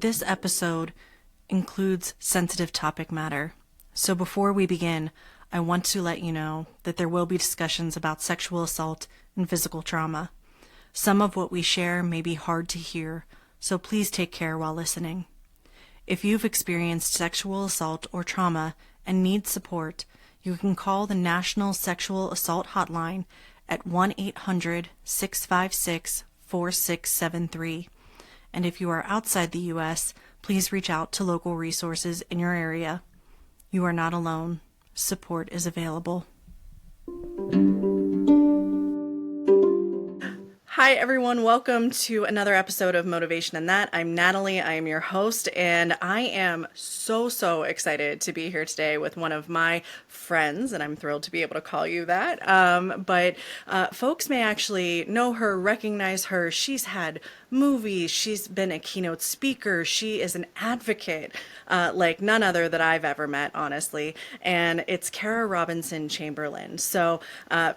This episode includes sensitive topic matter. So before we begin, I want to let you know that there will be discussions about sexual assault and physical trauma. Some of what we share may be hard to hear, so please take care while listening. If you've experienced sexual assault or trauma and need support, you can call the National Sexual Assault Hotline at 1-800-656-4673. And if you are outside the U.S., please reach out to local resources in your area. You are not alone. Support is available. Hi, everyone. Welcome to another episode of Motivation and That. I'm Natalie. I am your host, and I am so excited to be here today with one of my friends, and I'm thrilled to be able to call you that. But folks may actually know her, recognize her. She's had movies. She's been a keynote speaker. She is an advocate like none other that I've ever met, honestly. And it's Kara Robinson Chamberlain. So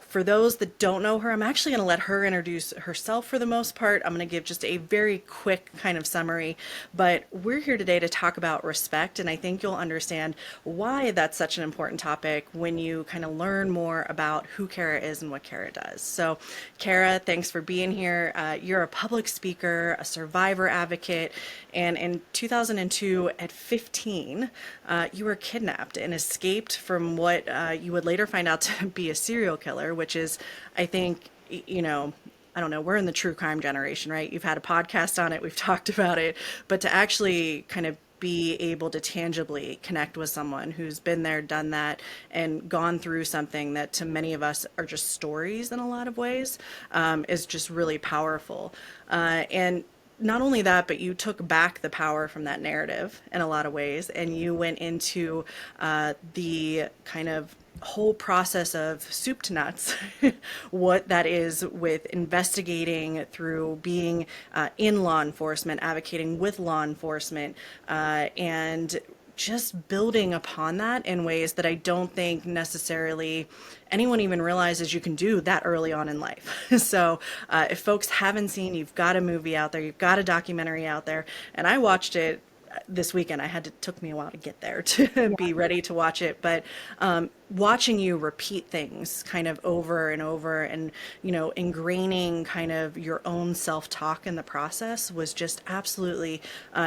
for those that don't know her, I'm actually going to let her introduce herself for the most part. I'm going to give just a very quick kind of summary, but we're here today to talk about respect, and I think you'll understand why that's such an important topic when you kind of learn more about who Kara is and what Kara does. So Kara, thanks for being here. You're a public speaker, a survivor advocate, and in 2002 at 15, you were kidnapped and escaped from what you would later find out to be a serial killer, which is, I think, I don't know, we're in the true crime generation, right? You've had a podcast on it, we've talked about it, but to actually kind of be able to tangibly connect with someone who's been there, done that, and gone through something that to many of us are just stories in a lot of ways, is just really powerful. And not only that, but you took back the power from that narrative in a lot of ways, and you went into the kind of whole process of soup to nuts, what that is with investigating through being in law enforcement, advocating with law enforcement, and just building upon that in ways that I don't think necessarily anyone even realizes you can do that early on in life. So if folks haven't seen, you've got a movie out there, you've got a documentary out there, and I watched it this weekend. Took me a while to get there to be ready to watch it, but watching you repeat things kind of over and over and, ingraining kind of your own self-talk in the process was just absolutely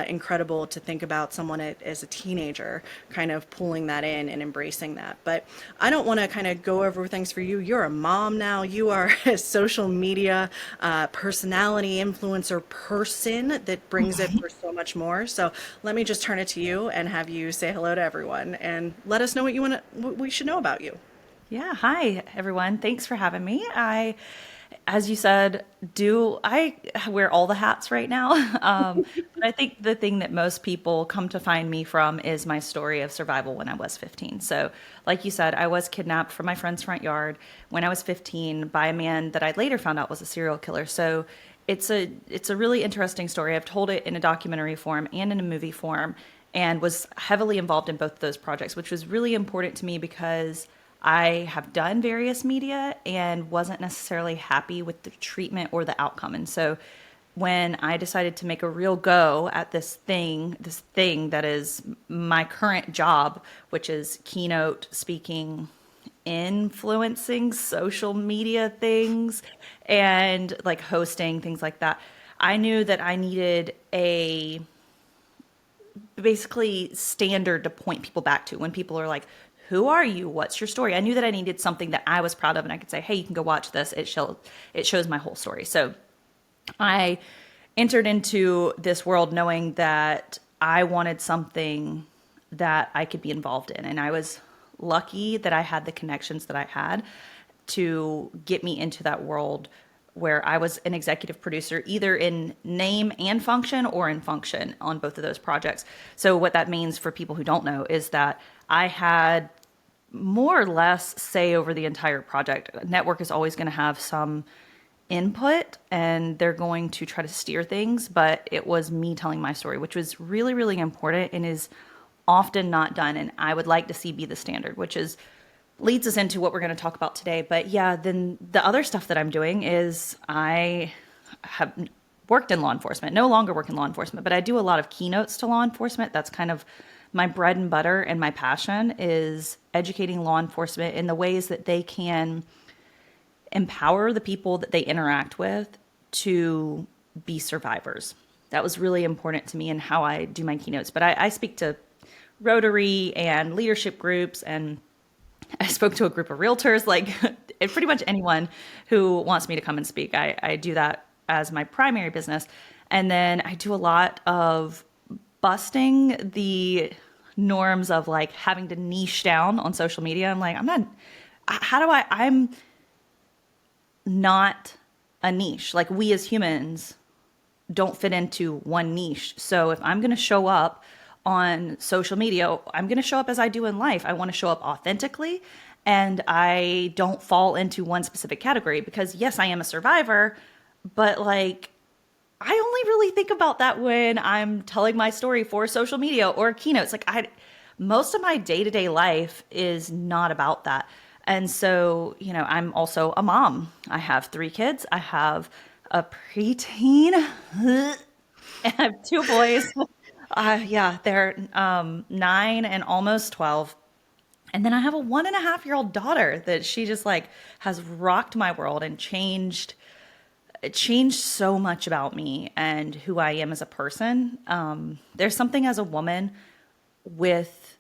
incredible to think about someone as a teenager kind of pulling that in and embracing that. But I don't want to kind of go over things for you. You're a mom now. You are a social media personality, influencer person that brings it for so much more. So let me just turn it to you and have you say hello to everyone and let us know what we should know about you. Yeah. Hi, everyone. Thanks for having me. As you said, I wear all the hats right now. But I think the thing that most people come to find me from is my story of survival when I was 15. So like you said, I was kidnapped from my friend's front yard when I was 15 by a man that I later found out was a serial killer. So it's a really interesting story. I've told it in a documentary form and in a movie form, and was heavily involved in both of those projects, which was really important to me because I have done various media and wasn't necessarily happy with the treatment or the outcome. And so when I decided to make a real go at this thing that is my current job, which is keynote speaking, influencing social media things, and like hosting things like that, I knew that I needed a basically standard to point people back to when people are like, who are you? What's your story? I knew that I needed something that I was proud of and I could say, hey, you can go watch this. It shows my whole story. So I entered into this world knowing that I wanted something that I could be involved in. And I was lucky that I had the connections that I had to get me into that world where I was an executive producer, either in name and function or in function on both of those projects. So what that means for people who don't know is that I had more or less say over the entire project. A network is always going to have some input and they're going to try to steer things, but it was me telling my story, which was really, really important and is often not done. And I would like to see be the standard, which is leads us into what we're going to talk about today. But yeah, then the other stuff that I'm doing is I have worked in law enforcement, no longer work in law enforcement, but I do a lot of keynotes to law enforcement. That's kind of my bread and butter and my passion is educating law enforcement in the ways that they can empower the people that they interact with to be survivors. That was really important to me in how I do my keynotes. But I speak to Rotary and leadership groups, and I spoke to a group of realtors, like pretty much anyone who wants me to come and speak. I do that as my primary business. And then I do a lot of busting the norms of like having to niche down on social media. I'm like, I'm not a niche. Like we as humans don't fit into one niche. So if I'm going to show up on social media, I'm going to show up as I do in life. I want to show up authentically and I don't fall into one specific category because yes, I am a survivor, but like I only really think about that when I'm telling my story for social media or keynotes. Most of my day-to-day life is not about that. And so, I'm also a mom. I have 3 kids. I have a preteen. I have 2 boys. Yeah, they're 9 and almost 12. And then I have a 1.5-year-old daughter that she just like has rocked my world and changed so much about me and who I am as a person. There's something as a woman with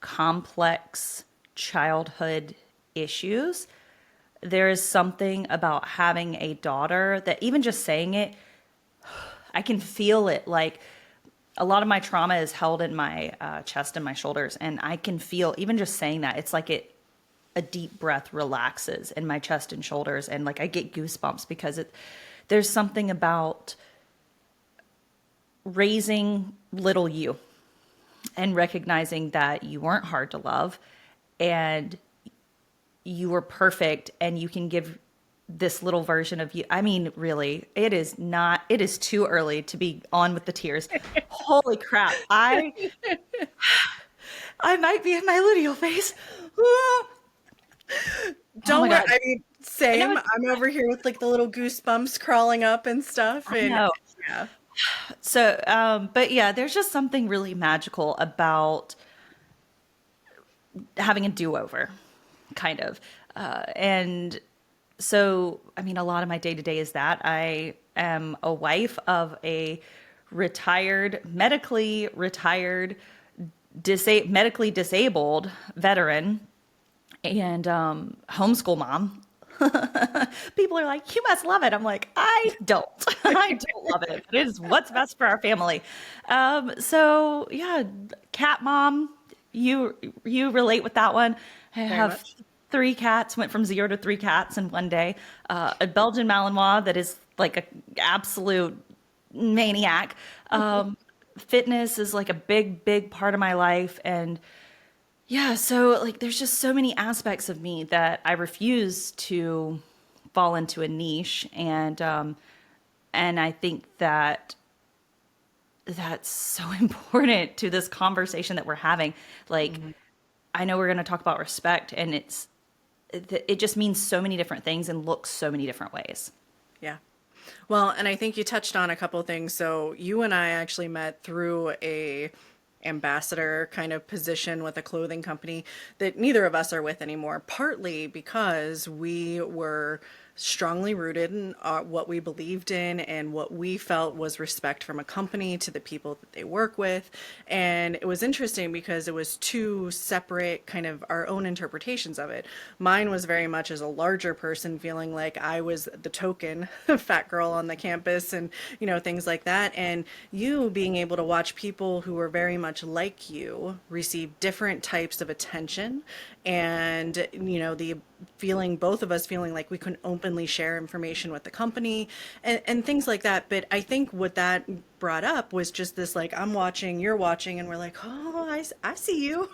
complex childhood issues. There is something about having a daughter that even just saying it, I can feel it. Like a lot of my trauma is held in my chest and my shoulders. And I can feel, even just saying that, it's like a deep breath relaxes in my chest and shoulders. And like I get goosebumps because there's something about raising little you and recognizing that you weren't hard to love and you were perfect and you can give this little version of you. I mean, really, it is too early to be on with the tears. Holy crap. I might be in my luteal phase. Oh Don't my worry. God. I mean, I know same. I'm over here with like the little goosebumps crawling up and stuff. I And know. yeah, So, but yeah, there's just something really magical about having a do-over, kind of. And so, I mean, a lot of my day-to-day is that I am a wife of a medically retired, medically disabled veteran and homeschool mom. People are like, you must love it. I'm like, I don't. I don't love it. It is what's best for our family. So yeah, cat mom, you relate with that one. I very have much. 3 cats, went from 0 to 3 cats in one day. A Belgian Malinois that is like an absolute maniac. Fitness is like a big, big part of my life. And yeah, so like there's just so many aspects of me that I refuse to fall into a niche, and I think that that's so important to this conversation that we're having. Like I know we're going to talk about respect, and it just means so many different things and looks so many different ways. Yeah. Well, and I think you touched on a couple things. So you and I actually met through a ambassador kind of position with a clothing company that neither of us are with anymore, partly because we were strongly rooted in what we believed in and what we felt was respect from a company to the people that they work with. And it was interesting because it was 2 separate kind of our own interpretations of it. Mine was very much as a larger person feeling like I was the token fat girl on the campus and things like that, and you being able to watch people who were very much like you receive different types of attention, and the feeling, both of us feeling like we couldn't openly share information with the company and things like that. But I think what that brought up was just this, like, I'm watching, you're watching, and we're like, oh, I see you.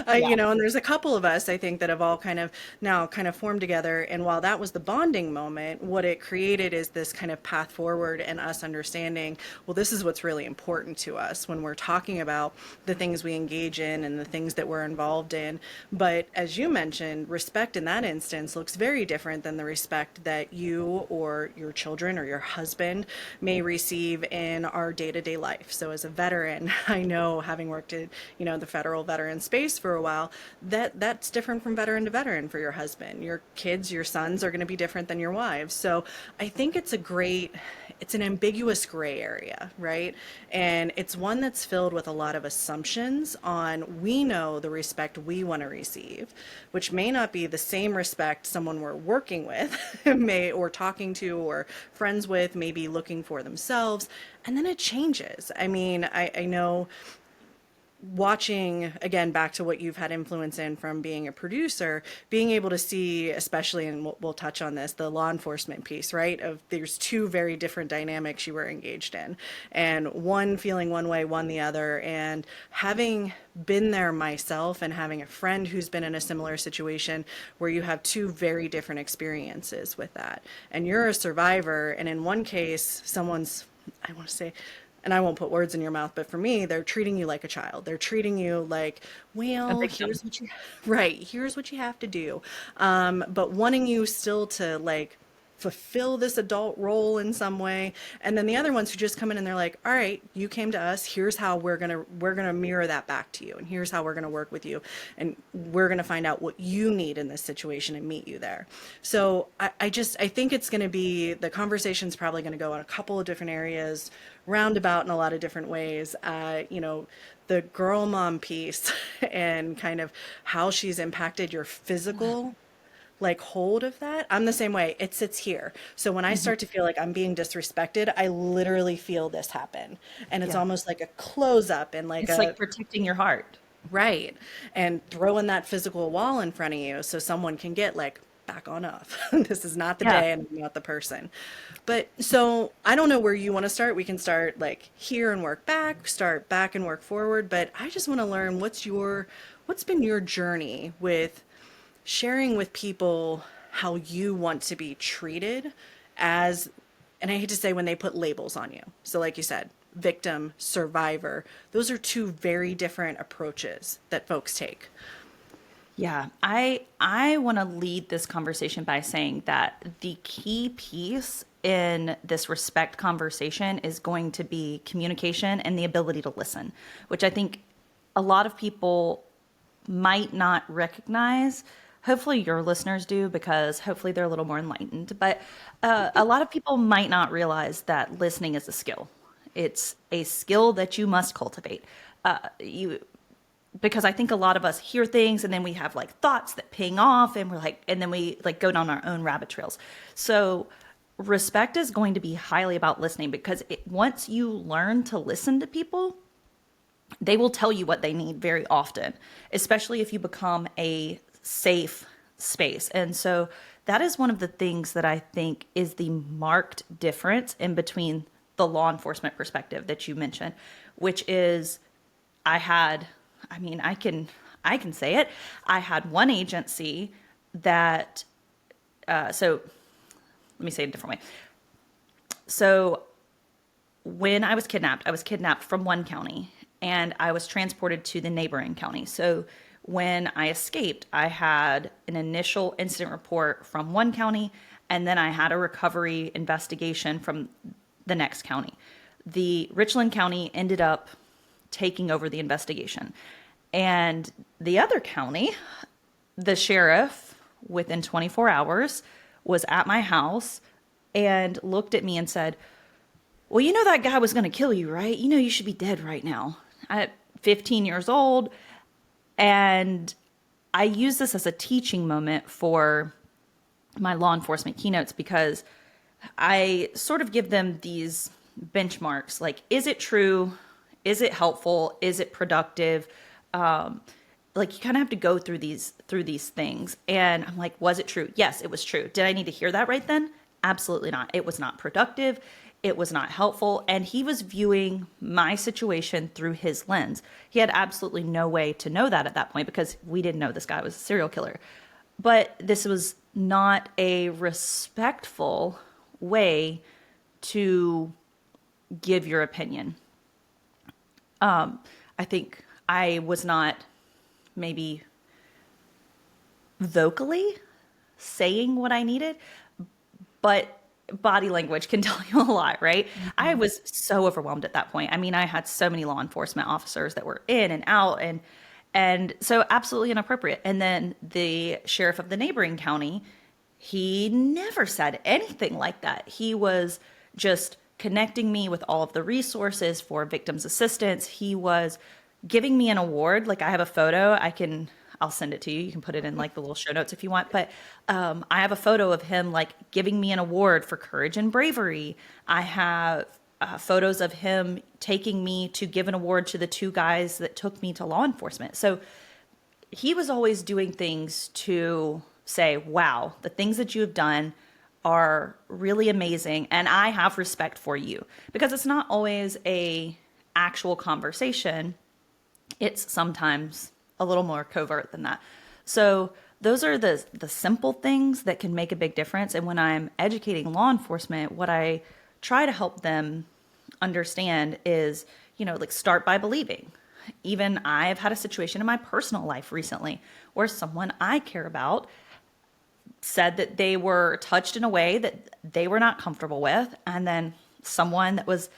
Yeah. And there's a couple of us, I think, that have all kind of now kind of formed together. And while that was the bonding moment, what it created is this kind of path forward and us understanding, well, this is what's really important to us when we're talking about the things we engage in and the things that we're involved in. But as you mentioned, respect in that instance looks very different than the respect that you or your children or your husband may receive in our day-to-day life. So as a veteran, I know, having worked at, the federal veteran space for a while, that's different from veteran to veteran for your husband. Your kids, your sons are going to be different than your wives. So I think it's an ambiguous gray area, right? And it's one that's filled with a lot of assumptions on, we know the respect we want to receive, which may not be the same respect someone we're working with may, or talking to, or friends with, may be looking for themselves. And then it changes. I mean, I know, watching, again, back to what you've had influence in from being a producer, being able to see, especially, and we'll touch on this, the law enforcement piece, right? Of there's two very different dynamics you were engaged in, and one feeling one way, one the other. And having been there myself and having a friend who's been in a similar situation where you have two very different experiences with that. And you're a survivor, and in one case, someone's, I want to say, and I won't put words in your mouth, but for me, they're treating you like a child. They're treating you like, A well, victim. here's what you, right, here's what you have to do. But wanting you still to, like, fulfill this adult role in some way. And then the other ones who just come in and they're like, all right, you came to us. Here's how we're gonna mirror that back to you. And here's how we're gonna work with you. And we're gonna find out what you need in this situation and meet you there. So I think it's gonna be, the conversation's probably gonna go in a couple of different areas, roundabout in a lot of different ways. The girl mom piece and kind of how she's impacted your physical, like, hold of that. I'm the same way. It sits here. So when I Mhm. start to feel like I'm being disrespected, I literally feel this happen. And it's Yeah. almost like a close up and like It's a, like protecting your heart. right. And throwing that physical wall in front of you so someone can get, like, back on off. This is not the Yeah. day and I'm not the person. But so I don't know where you want to start. We can start, like, here and work back, start back and work forward. But I just want to learn, what's been your journey with sharing with people how you want to be treated as, and I hate to say when they put labels on you. So like you said, victim, survivor, those are two very different approaches that folks take. Yeah, I want to lead this conversation by saying that the key piece in this respect conversation is going to be communication and the ability to listen, which I think a lot of people might not recognize. Hopefully, your listeners do, because hopefully they're a little more enlightened. But a lot of people might not realize that listening is a skill. It's a skill that you must cultivate. You Because I think a lot of us hear things and then we have like thoughts that ping off, and we're like, and then we like go down our own rabbit trails. So respect is going to be highly about listening, because once you learn to listen to people, they will tell you what they need very often, especially if you become a safe space. And so that is one of the things that I think is the marked difference in between the law enforcement perspective that you mentioned, which is, I had, I mean, I can say it. I had one agency that, so let me say it a different way. So when I was kidnapped from one county and I was transported to the neighboring county. So when I escaped, I had an initial incident report from one county, and then I had a recovery investigation from the next county. The Richland County ended up taking over the investigation. And the other county, the sheriff, within 24 hours, was at my house and looked at me and said, well, you know that guy was going to kill you, right? You know you should be dead right now. At 15 years old. And I use this as a teaching moment for my law enforcement keynotes, because I sort of give them these benchmarks. Like, is it true? Is it helpful? Is it productive? Like, you kind of have to go through these things. And I'm like, was it true? Yes, it was true. Did I need to hear that right then? Absolutely not. It was not productive. It was not helpful. And he was viewing my situation through his lens. He had absolutely no way to know that at that point because we didn't know this guy was a serial killer. But this was not a respectful way to give your opinion. I think I was not maybe vocally saying what I needed, but body language can tell you a lot, right? I was so overwhelmed at that point. I mean, I had so many law enforcement officers that were in and out and so absolutely inappropriate. And then the sheriff of the neighboring county, he never said anything like that. He was just connecting me with all of the resources for victims assistance. He was giving me an award. Like I have a photo, I'll send it to you. You can put it in like the little show notes if you want. But I have a photo of him like giving me an award for courage and bravery. I have photos of him taking me to give an award to the two guys that took me to law enforcement. So he was always doing things to say, wow, the things that you have done are really amazing. And I have respect for you, because it's not always a actual conversation. It's sometimes a little more covert than that. So those are the simple things that can make a big difference. And when I'm educating law enforcement, what I try to help them understand is, like start by believing. Even I've had a situation in my personal life recently where someone I care about said that they were touched in a way that they were not comfortable with. And then someone that was,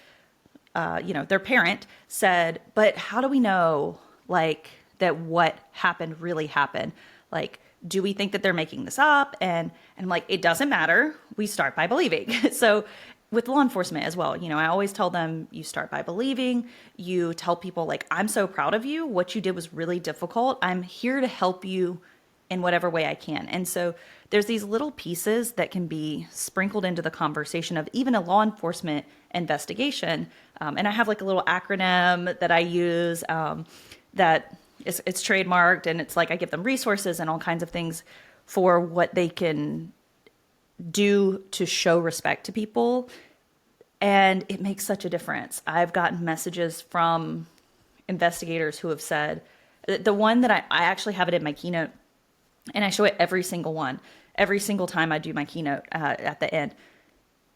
their parent said, but how do we know like that what happened really happened? Like, do we think that they're making this up? And I'm like, it doesn't matter. We start by believing. So with law enforcement as well, I always tell them you start by believing. You tell people like, I'm so proud of you. What you did was really difficult. I'm here to help you in whatever way I can. And so there's these little pieces that can be sprinkled into the conversation of even a law enforcement investigation. And I have like a little acronym that I use that it's trademarked, and it's like I give them resources and all kinds of things for what they can do to show respect to people. And it makes such a difference. I've gotten messages from investigators who have said, the one that I actually have it in my keynote, and I show it every single one, every single time I do my keynote at the end.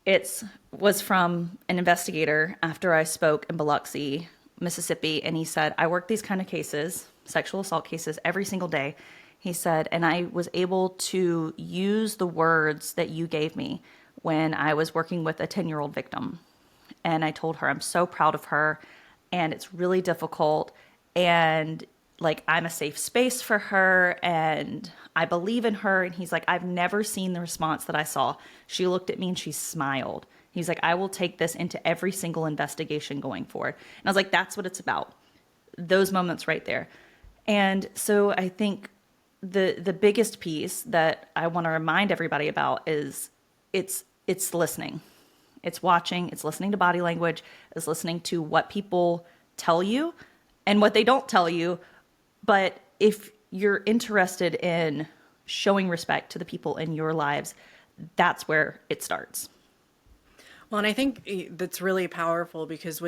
It was from an investigator after I spoke in Biloxi, Mississippi, and he said, I work these kind of cases, sexual assault cases, every single day. He said, and I was able to use the words that you gave me when I was working with a 10-year-old victim. And I told her, I'm so proud of her, and it's really difficult, and like I'm a safe space for her, and I believe in her. And he's like, I've never seen the response that I saw. She looked at me and she smiled. He's like, I will take this into every single investigation going forward. And I was like, that's what it's about. Those moments right there. And so I think the biggest piece that I want to remind everybody about is it's listening. It's watching, it's listening to body language, it's listening to what people tell you and what they don't tell you. But if you're interested in showing respect to the people in your lives, that's where it starts. Well, and I think that's really powerful because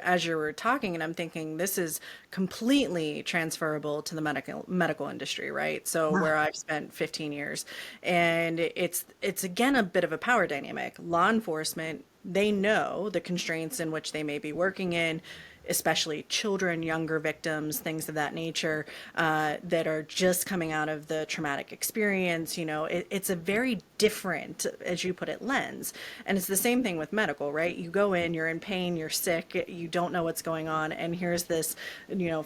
as you were talking, and I'm thinking this is completely transferable to the medical industry, right? So where I've spent 15 years, and it's again a bit of a power dynamic. Law enforcement, they know the constraints in which they may be working in, especially children, younger victims, things of that nature, that are just coming out of the traumatic experience. It's a very different, as you put it, lens. And it's the same thing with medical, right? You go in, you're in pain, you're sick, you don't know what's going on. And here's this,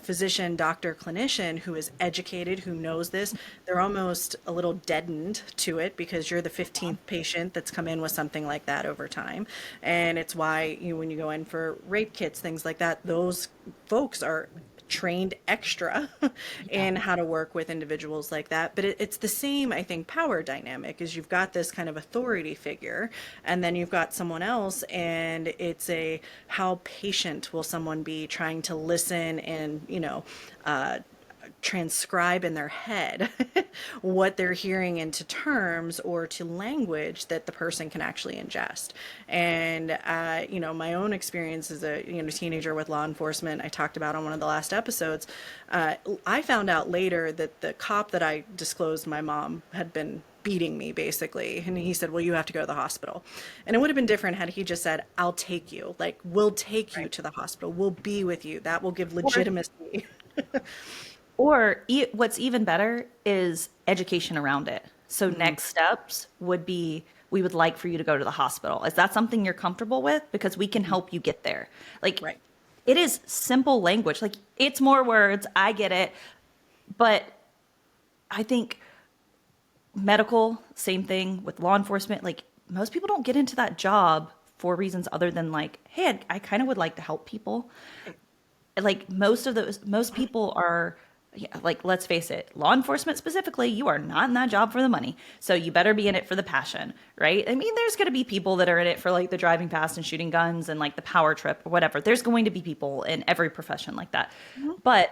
physician, doctor, clinician who is educated, who knows this. They're almost a little deadened to it because you're the 15th patient that's come in with something like that over time. And it's why when you go in for rape kits, things like that, those folks are trained extra in how to work with individuals like that. But it's the same, I think, power dynamic is you've got this kind of authority figure, and then you've got someone else, and it's how patient will someone be trying to listen and, transcribe in their head what they're hearing into terms or to language that the person can actually ingest. And my own experience as a teenager with law enforcement, I talked about on one of the last episodes. I found out later that the cop that I disclosed my mom had been beating me basically, and he said, well, you have to go to the hospital. And it would have been different had he just said, I'll take you, like, we'll take you Right. to the hospital, we'll be with you, that will give Or legitimacy. what's even better is education around it. So Mm, next steps would be we would like for you to go to the hospital. Is that something you're comfortable with? Because we can help you get there. Like right. it is simple language. Like it's more words. I get it. But I think medical, same thing with law enforcement. Like most people don't get into that job for reasons other than like, hey, I kind of would like to help people. Like most people are, yeah, like let's face it, law enforcement specifically, you are not in that job for the money, so you better be in it for the passion, right? I mean, there's going to be people that are in it for like the driving past and shooting guns and like the power trip or whatever. There's going to be people in every profession like that, Mhm. but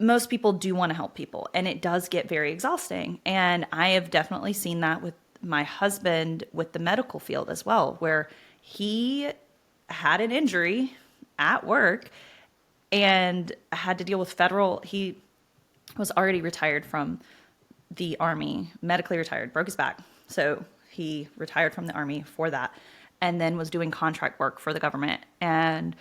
most people do want to help people, and it does get very exhausting. And I have definitely seen that with my husband with the medical field as well, where he had an injury at work and had to deal with federal. He was already retired from the army, medically retired, broke his back. So he retired from the army for that, and then was doing contract work for the government and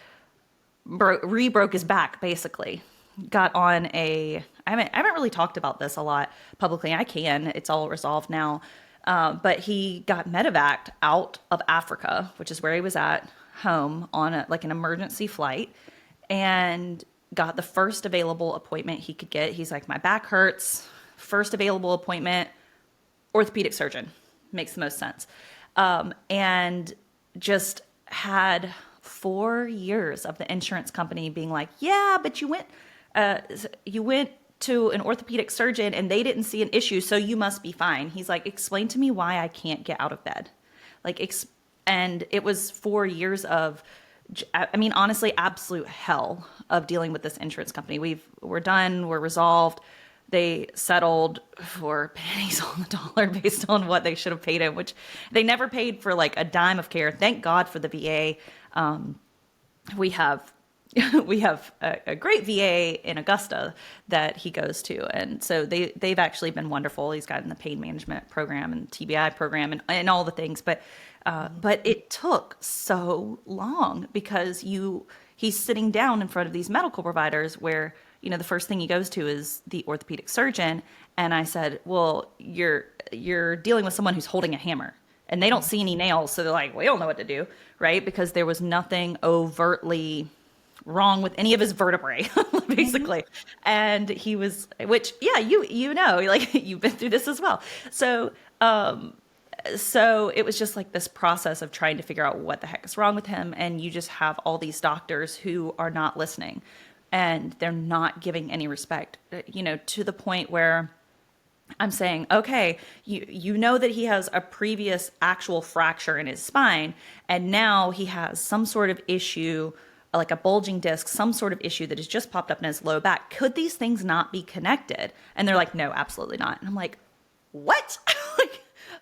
re-broke his back basically. Got on a, I haven't really talked about this a lot publicly. I can, it's all resolved now. But he got medevaced out of Africa, which is where he was at home on like an emergency flight, and got the first available appointment he could get. He's like, my back hurts. First available appointment, orthopedic surgeon. Makes the most sense. And just had 4 years of the insurance company being like, yeah, but uh, you went to an orthopedic surgeon and they didn't see an issue, so you must be fine. He's like, explain to me why I can't get out of bed. Like, and it was 4 years of, I mean, honestly, absolute hell of dealing with this insurance company. We're done. We're resolved. They settled for pennies on the dollar based on what they should have paid him, which they never paid for like a dime of care. Thank God for the VA. We have we have a great VA in Augusta that he goes to, and so they've actually been wonderful. He's gotten the pain management program and TBI program and all the things, but it took so long because he's sitting down in front of these medical providers where the first thing he goes to is the orthopedic surgeon, and I said, well, you're dealing with someone who's holding a hammer. And they don't see any nails, so they're like, we don't know what to do, right? Because there was nothing overtly wrong with any of his vertebrae, Mhm. basically. And he was, which, yeah, like you've been through this as well. So it was just like this process of trying to figure out what the heck is wrong with him. And you just have all these doctors who are not listening and they're not giving any respect, to the point where I'm saying, okay, you know that he has a previous actual fracture in his spine, and now he has some sort of issue, like a bulging disc, some sort of issue that has just popped up in his low back. Could these things not be connected? And they're like, no, absolutely not. And I'm like, what? Like,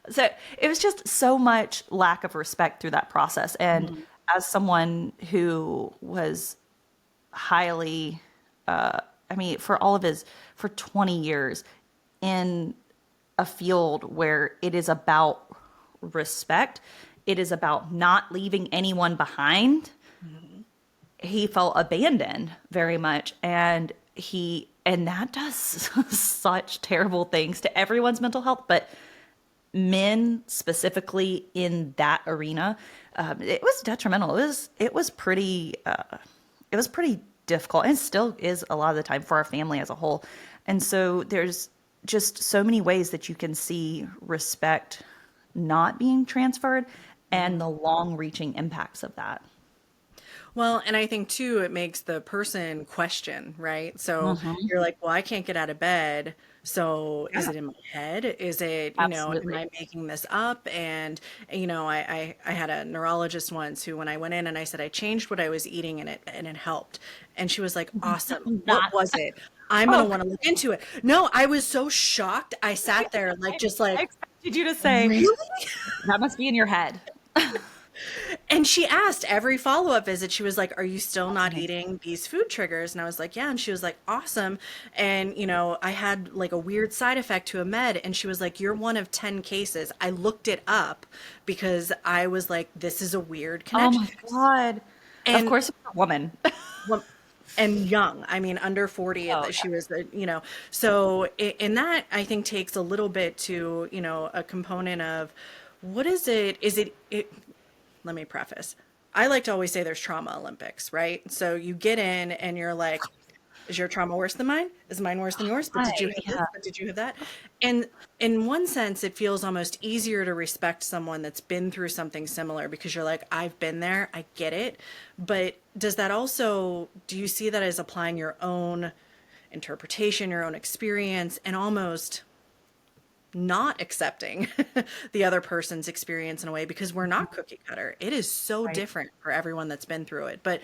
so it was just so much lack of respect through that process. And Mhm. as someone who was highly, I mean, for 20 years in a field where it is about respect, it is about not leaving anyone behind. Mhm. He felt abandoned very much, and that does such terrible things to everyone's mental health, but men specifically in that arena, it was detrimental. It was pretty difficult, and still is a lot of the time for our family as a whole. And so there's just so many ways that you can see respect not being transferred and Mhm. the long reaching impacts of that. Well, and I think too, it makes the person question, right? So Hmm. you're like, well, I can't get out of bed. So is Yeah, it in my head? Is it, am absolutely. I making this up? And, I had a neurologist once who, when I went in and I said, I changed what I was eating and it helped. And she was like, awesome. What Not was it? I'm going to Oh, want to look into it. No, I was so shocked. I sat there like, just I like, expected you to say really? that must be in your head. And she asked every follow-up visit, she was like, "Are you still That's not amazing. eating these food triggers?" And I was like, "Yeah." And she was like, "Awesome." And, I had like a weird side effect to a med. And she was like, "You're one of 10 cases." I looked it up because I was like, this is a weird Oh connection. my God. Of And course, you're a woman. well, and young, I mean, under 40, Oh, she was, so in that, I think takes a little bit to, a component of what is it? Let me preface. I like to always say there's trauma Olympics, right? So you get in and you're like, is your trauma worse than mine? Is mine worse than yours? But did you right. have this? Yeah. But did you have that? And in one sense, it feels almost easier to respect someone that's been through something similar because you're like, I've been there, I get it. But does that also, do you see that as applying your own interpretation, your own experience, and almost not accepting the other person's experience in a way because we're not cookie cutter. It is so Right. different for everyone that's been through it. But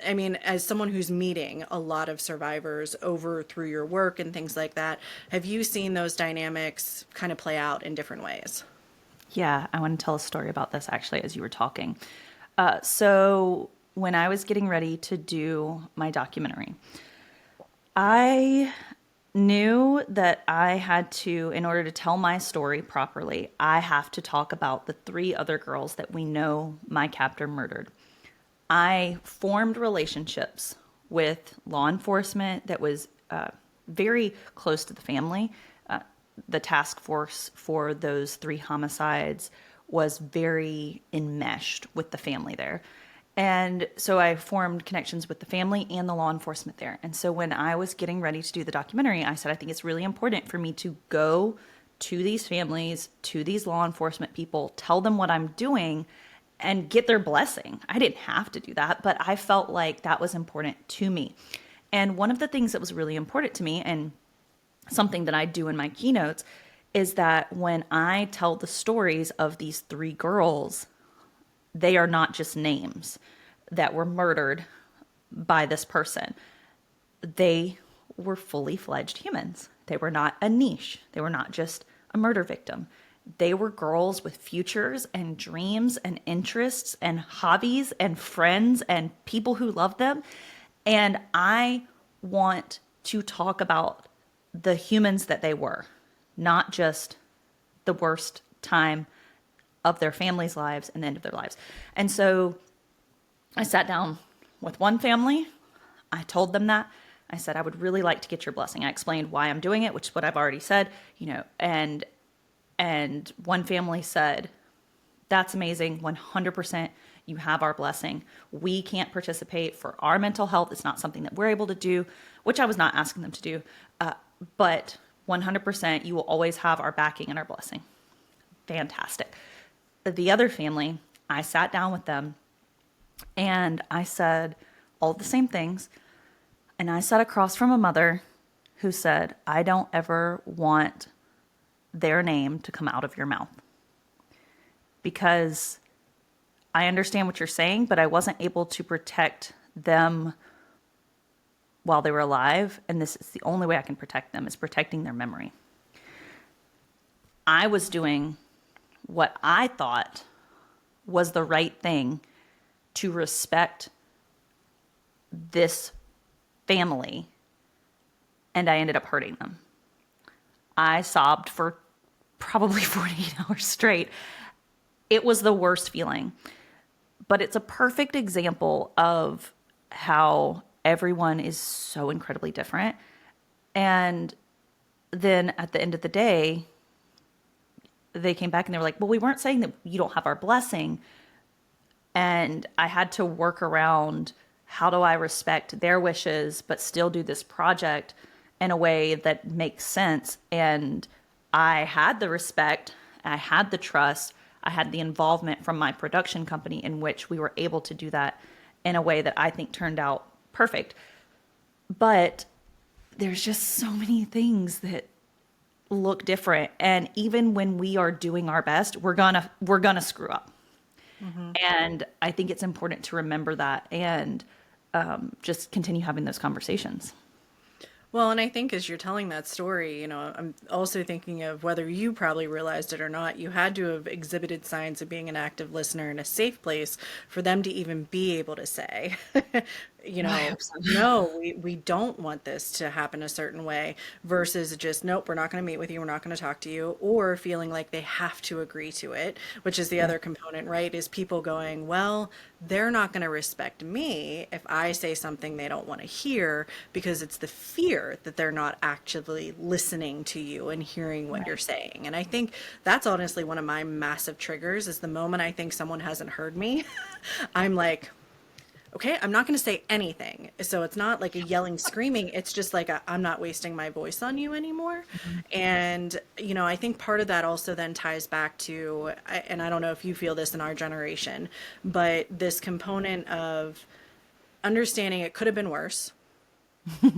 I mean, as someone who's meeting a lot of survivors over through your work and things like that, have you seen those dynamics kind of play out in different ways? Yeah, I want to tell a story about this actually as you were talking. So, when I was getting ready to do my documentary, I knew that I had to, in order to tell my story properly, I have to talk about the three other girls that we know my captor murdered. I formed relationships with law enforcement that was very close to the family. Uh, the task force for those three homicides was very enmeshed with the family there. And so I formed connections with the family and the law enforcement there. And so when I was getting ready to do the documentary, I said, I think it's really important for me to go to these families, to these law enforcement people, tell them what I'm doing and get their blessing. I didn't have to do that, but I felt like that was important to me. And one of the things that was really important to me, and something that I do in my keynotes, is that when I tell the stories of these three girls, they are not just names that were murdered by this person. They were fully fledged humans. They were not a niche. They were not just a murder victim. They were girls with futures and dreams and interests and hobbies and friends and people who love them. And I want to talk about the humans that they were, not just the worst time of their families' lives and the end of their lives. And so I sat down with one family. I told them that. I said, I would really like to get your blessing. I explained why I'm doing it, which is what I've already said, and one family said, that's amazing. 100%. You have our blessing. We can't participate for our mental health. It's not something that we're able to do, which I was not asking them to do. But 100%, you will always have our backing and our blessing. Fantastic. The other family, I sat down with them and I said all the same things. And I sat across from a mother who said, I don't ever want their name to come out of your mouth because I understand what you're saying, but I wasn't able to protect them while they were alive. And this is the only way I can protect them is protecting their memory. I was doing what I thought was the right thing to respect this family, and I ended up hurting them. I sobbed for probably 48 hours straight. It was the worst feeling, but it's a perfect example of how everyone is so incredibly different. And then at the end of the day, they came back and they were like, well, we weren't saying that you don't have our blessing. And I had to work around how do I respect their wishes, but still do this project in a way that makes sense. And I had the respect, I had the trust, I had the involvement from my production company in which we were able to do that in a way that I think turned out perfect. But there's just so many things that look different. And even when we are doing our best, we're gonna screw up. Mm-hmm. And I think it's important to remember that and just continue having those conversations. Well, and I think as you're telling that story, I'm also thinking of whether you probably realized it or not, you had to have exhibited signs of being an active listener in a safe place for them to even be able to say, I hope so. no, we don't want this to happen a certain way versus just, nope, we're not going to meet with you, we're not going to talk to you, or feeling like they have to agree to it, which is the Yeah. other component, right? Is people going, well, they're not going to respect me if I say something they don't want to hear because it's the fear that they're not actively listening to you and hearing what you're Right. saying. And I think that's honestly one of my massive triggers is the moment I think someone hasn't heard me, I'm like, okay, I'm not going to say anything. So it's not like a yelling, screaming. It's just like I'm not wasting my voice on you anymore. Mhm. And, I think part of that also then ties back to, and I don't know if you feel this in our generation, but this component of understanding it could have been worse.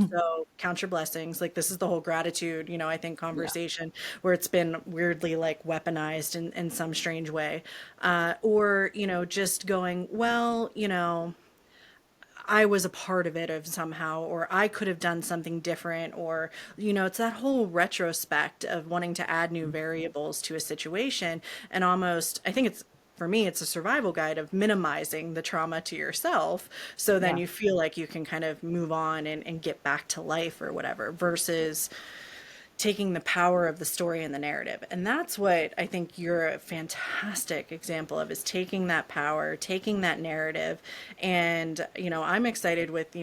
So count your blessings. Like this is the whole gratitude, I think Yeah. conversation where it's been weirdly like weaponized in some strange way. Or, just going, well, I was a part of it of somehow, or I could have done something different, or, it's that whole retrospect of wanting to add new variables to a situation. And almost, I think for me, it's a survival guide of minimizing the trauma to yourself. So then Yeah. you feel like you can kind of move on and get back to life or whatever, versus taking the power of the story and the narrative. And that's what I think you're a fantastic example of, is taking that power, taking that narrative. And, I'm excited with,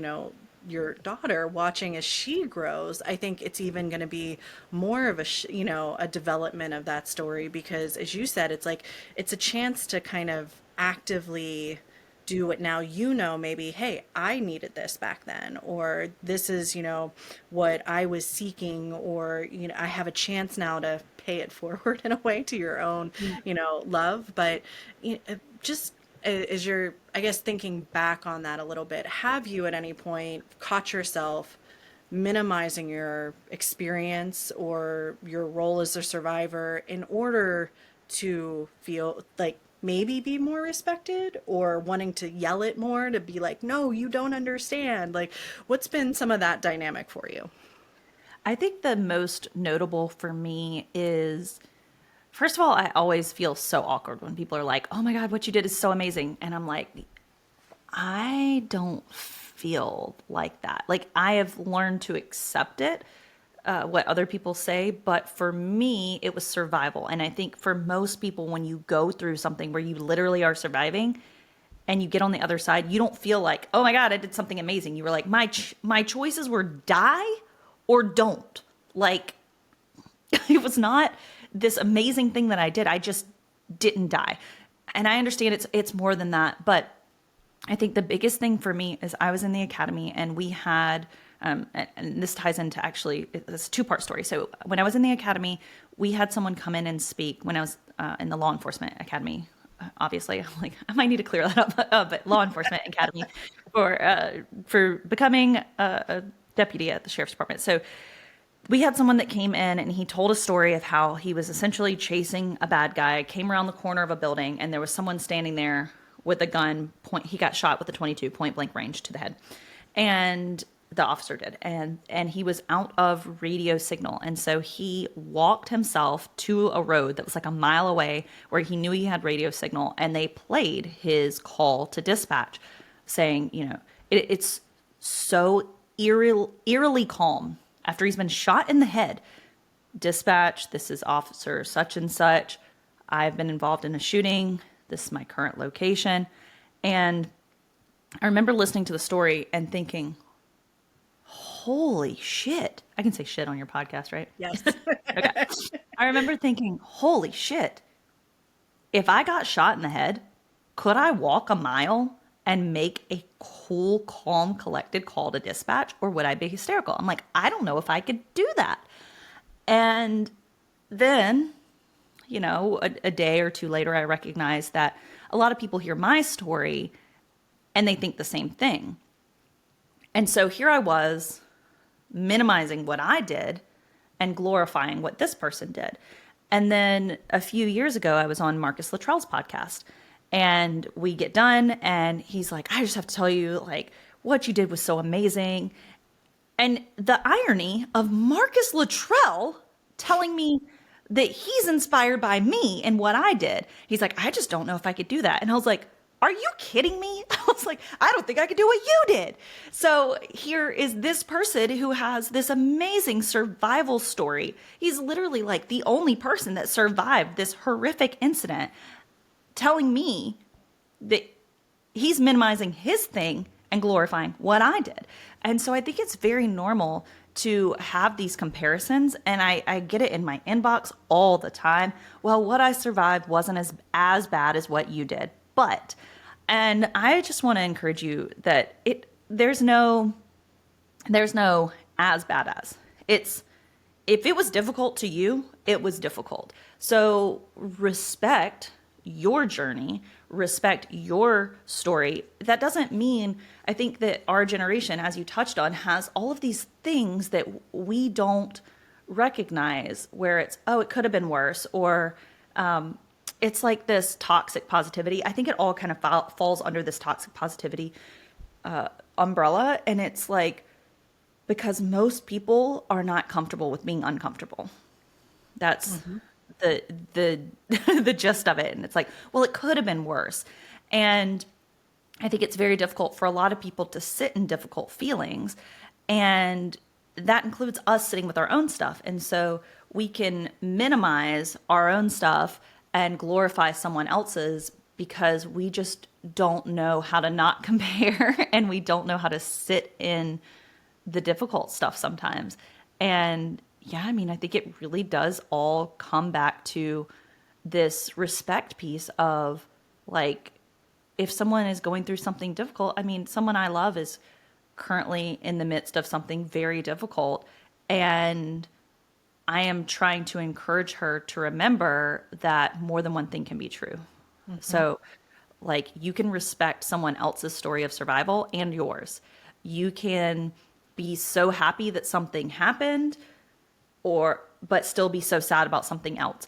your daughter watching as she grows. I think it's even going to be more of a development of that story because as you said, it's like it's a chance to kind of actively do what now maybe, hey, I needed this back then, or this is, what I was seeking, or, I have a chance now to pay it forward in a way to your own, Yeah. love. But just as you're, I guess, thinking back on that a little bit, have you at any point caught yourself minimizing your experience or your role as a survivor in order to feel like maybe be more respected, or wanting to yell it more to be like, no, you don't understand? Like, what's been some of that dynamic for you? I think the most notable for me is, first of all, I always feel so awkward when people are like, "Oh my God, what you did is so amazing." And I'm like, I don't feel like that. Like, I have learned to accept it, what other people say. But for me, it was survival. And I think for most people, when you go through something where you literally are surviving and you get on the other side, you don't feel like, "Oh my God, I did something amazing." You were like, my choices were die or don't. Like, it was not this amazing thing that I did. I just didn't die. And I understand it's more than that, but I think the biggest thing for me is I was in the academy and we had, and this ties into actually, it's a two-part story. So when I was in the academy, we had someone come in and speak when I was in the law enforcement academy. Obviously, I'm like, I might need to clear that up, but law enforcement academy for becoming a deputy at the sheriff's department. So we had someone that came in and he told a story of how he was essentially chasing a bad guy, came around the corner of a building, and there was someone standing there with a gun. He got shot with a 22 point blank range to the head, and the officer did, and he was out of radio signal, and so he walked himself to a road that was like a mile away where he knew he had radio signal, and they played his call to dispatch, saying, it's so eerily calm after he's been shot in the head. "Dispatch, this is officer such and such. I've been involved in a shooting. This is my current location." And I remember listening to the story and thinking, holy shit. I can say shit on your podcast, right? Yes. Okay. I remember thinking, holy shit. If I got shot in the head, could I walk a mile and make a cool, calm, collected call to dispatch, or would I be hysterical? I'm like, I don't know if I could do that. And then, a day or two later, I recognized that a lot of people hear my story and they think the same thing. And so here I was minimizing what I did and glorifying what this person did. And then a few years ago, I was on Marcus Luttrell's podcast, and we get done, and he's like, "I just have to tell you, like, what you did was so amazing." And the irony of Marcus Luttrell telling me that he's inspired by me and what I did. He's like, I just don't know if I could do that. And I was like, are you kidding me? I was like, I don't think I could do what you did. So here is this person who has this amazing survival story. He's literally like the only person that survived this horrific incident, telling me that he's minimizing his thing and glorifying what I did. And so I think it's very normal to have these comparisons. And I get it in my inbox all the time. Well, what I survived wasn't as bad as what you did. But, and I just want to encourage you that there's no as bad as. It's, if it was difficult to you, it was difficult. So respect your journey, respect your story. That doesn't mean, I think that our generation, as you touched on, has all of these things that we don't recognize where it's, oh, it could have been worse, or it's like this toxic positivity. I think it all kind of falls under this toxic positivity umbrella. And it's like, because most people are not comfortable with being uncomfortable. That's the the gist of it. And it's like, well, it could have been worse. And I think it's very difficult for a lot of people to sit in difficult feelings. And that includes us sitting with our own stuff. And so we can minimize our own stuff and glorify someone else's because we just don't know how to not compare, and we don't know how to sit in the difficult stuff sometimes. And yeah, I mean, I think it really does all come back to this respect piece of, like, if someone is going through something difficult, I mean, someone I love is currently in the midst of something very difficult, and I am trying to encourage her to remember that more than one thing can be true. So, like, you can respect someone else's story of survival and yours. You can be so happy that something happened, but still be so sad about something else.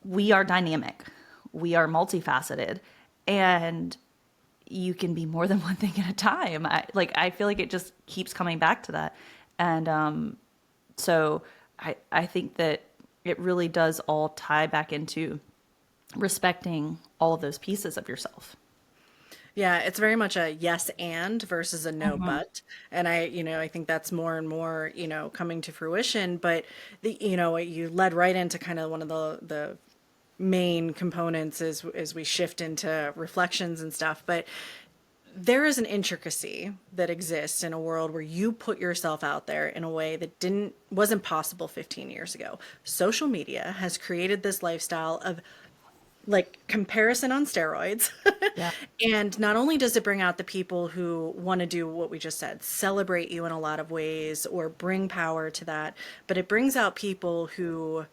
We are dynamic. We are multifaceted, and you can be more than one thing at a time. I feel like it just keeps coming back to that. And so I think that it really does all tie back into respecting all of those pieces of yourself. Yeah, it's very much a yes and versus a no but. And I think that's more and more, coming to fruition. But you led right into kind of one of the main components as we shift into reflections and stuff. But there is an intricacy that exists in a world where you put yourself out there in a way that wasn't possible 15 years ago. Social media has created this lifestyle of, like, comparison on steroids. Yeah. And not only does it bring out the people who want to do what we just said, celebrate you in a lot of ways or bring power to that, but it brings out people who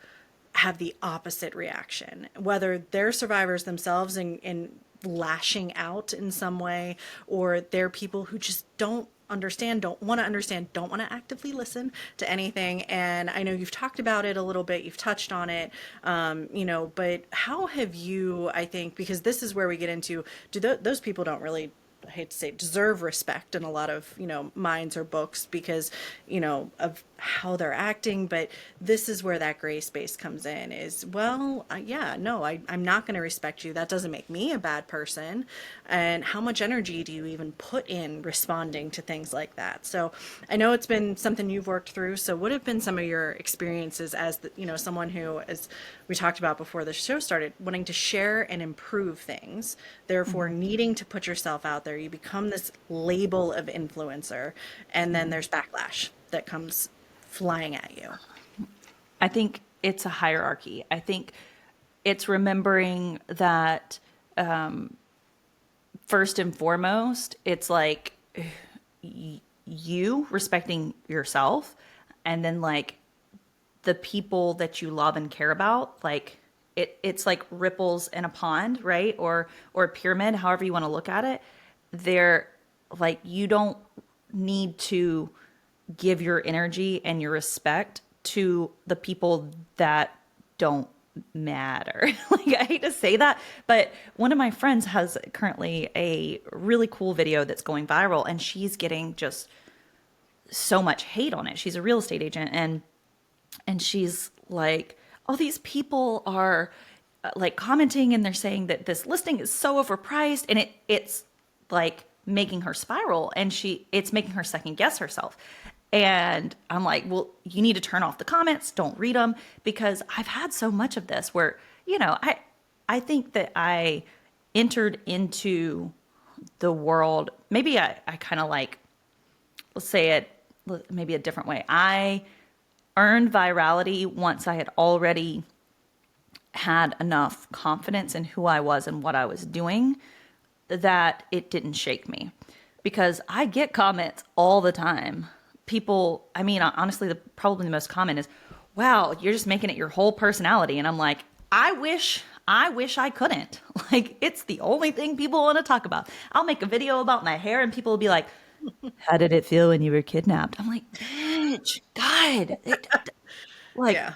have the opposite reaction, whether they're survivors themselves and lashing out in some way, or they're people who just don't want to understand, don't want to actively listen to anything. And I know you've talked about it a little bit, you've touched on it, but how have you, I think, because this is where we get into, those people don't really, I hate to say, deserve respect in a lot of, minds or books because, of how they're acting. But this is where that gray space comes in is, well, yeah, no, I'm not going to respect you. That doesn't make me a bad person. And how much energy do you even put in responding to things like that? So I know it's been something you've worked through. So what have been some of your experiences as someone who, as we talked about before the show started, wanting to share and improve things, therefore needing to put yourself out there? You become this label of influencer, and then there's backlash that comes flying at you. I think it's a hierarchy. I think it's remembering that first and foremost, it's like you respecting yourself, and then like the people that you love and care about, like it's like ripples in a pond, right? Or a pyramid, however you want to look at it. They're like, you don't need to give your energy and your respect to the people that don't matter. Like, I hate to say that, but one of my friends has currently a really cool video that's going viral, and she's getting just so much hate on it. She's a real estate agent, and she's like, all these people are like commenting, and they're saying that this listing is so overpriced, and it's like making her spiral, and it's making her second guess herself. And I'm like, well, you need to turn off the comments, don't read them, because I've had so much of this where, I think that I entered into the world, maybe I kind of like, let's say it maybe a different way. I earned virality once I had already had enough confidence in who I was and what I was doing that it didn't shake me. Because I get comments all the time. People, I mean, honestly, probably the most common is, wow, you're just making it your whole personality. And I'm like, I wish I couldn't. Like, it's the only thing people want to talk about. I'll make a video about my hair and people will be like, how did it feel when you were kidnapped? I'm like, bitch, God. Like, Yeah.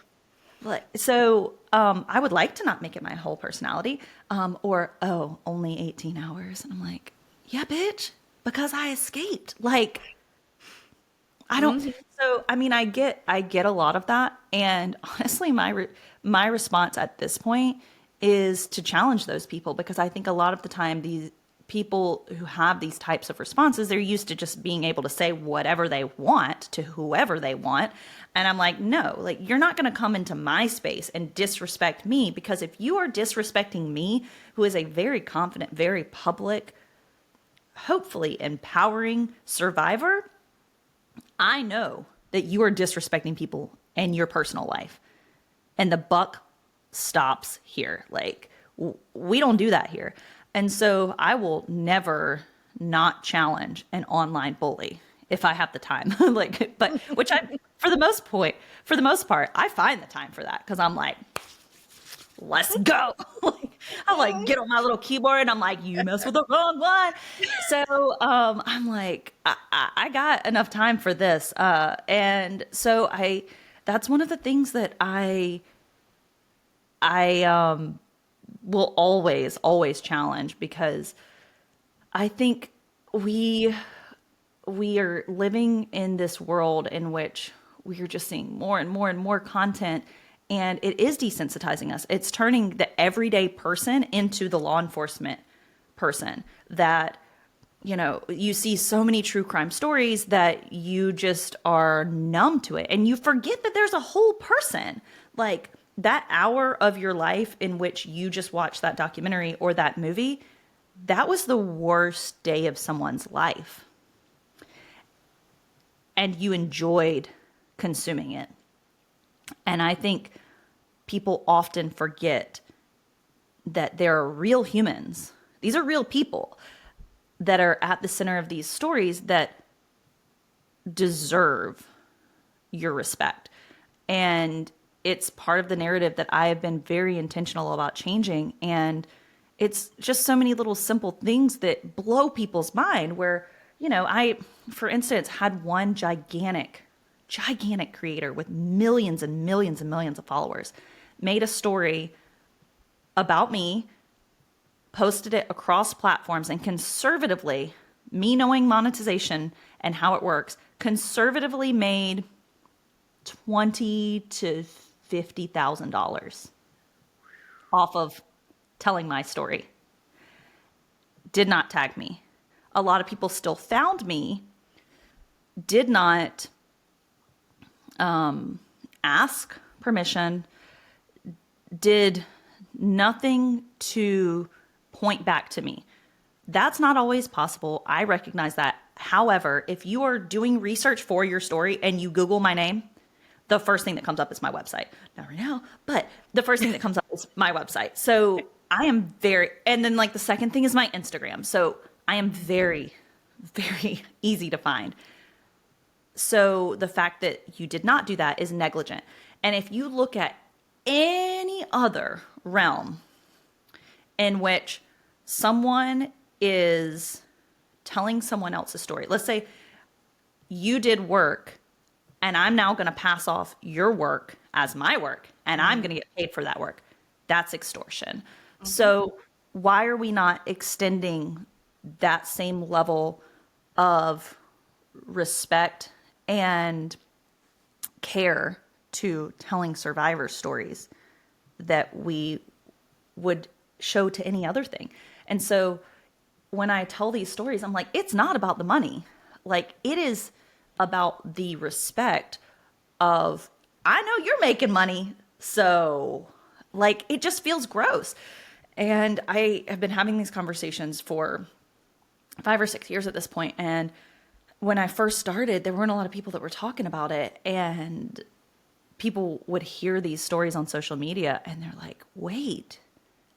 I would like to not make it my whole personality. Or, oh, only 18 hours. And I'm like, yeah, bitch, because I escaped. Like, I don't. So, I mean, I get a lot of that. And honestly, my response at this point is to challenge those people, because I think a lot of the time these people who have these types of responses, they're used to just being able to say whatever they want to whoever they want. And I'm like, no, like, you're not going to come into my space and disrespect me, because if you are disrespecting me, who is a very confident, very public, hopefully empowering survivor, I know that you are disrespecting people in your personal life. And the buck stops here. Like, we don't do that here. And so I will never not challenge an online bully if I have the time. Like, but which I, for the most part, I find the time for that, because I'm like, let's go. Like, I like get on my little keyboard and I'm like, you mess with the wrong one. So I'm like, I got enough time for this. And so that's one of the things that I will always challenge, because I think we are living in this world in which we are just seeing more and more and more content, and it is desensitizing us. It's turning the everyday person into the law enforcement person, that you see so many true crime stories that you just are numb to it, and you forget that there's a whole person. Like, that hour of your life in which you just watched that documentary or that movie, that was the worst day of someone's life. And you enjoyed consuming it. And I think people often forget that there are real humans. These are real people that are at the center of these stories that deserve your respect. And it's part of the narrative that I have been very intentional about changing. And it's just so many little simple things that blow people's mind, where, I, for instance, had one gigantic creator with millions and millions and millions of followers made a story about me, posted it across platforms, and conservatively, me knowing monetization and how it works, conservatively made $20,000 to $50,000 off of telling my story. Did not tag me. A lot of people still found me, did not ask permission, did nothing to point back to me. That's not always possible. I recognize that. However, if you are doing research for your story and you Google my name, the first thing that comes up is my website. Not right now, but the first thing that comes up is my website. So I am and then like the second thing is my Instagram. So I am very, very easy to find. So the fact that you did not do that is negligent. And if you look at any other realm in which someone is telling someone else's story, let's say you did work and I'm now going to pass off your work as my work, and I'm going to get paid for that work. That's extortion. So why are we not extending that same level of respect and care to telling survivor stories that we would show to any other thing. And so when I tell these stories, I'm like, it's not about the money. Like, it is about the respect of, I know you're making money. So, like, it just feels gross. And I have been having these conversations for 5 or 6 years at this point. And when I first started, there weren't a lot of people that were talking about it. And people would hear these stories on social media and they're like, wait,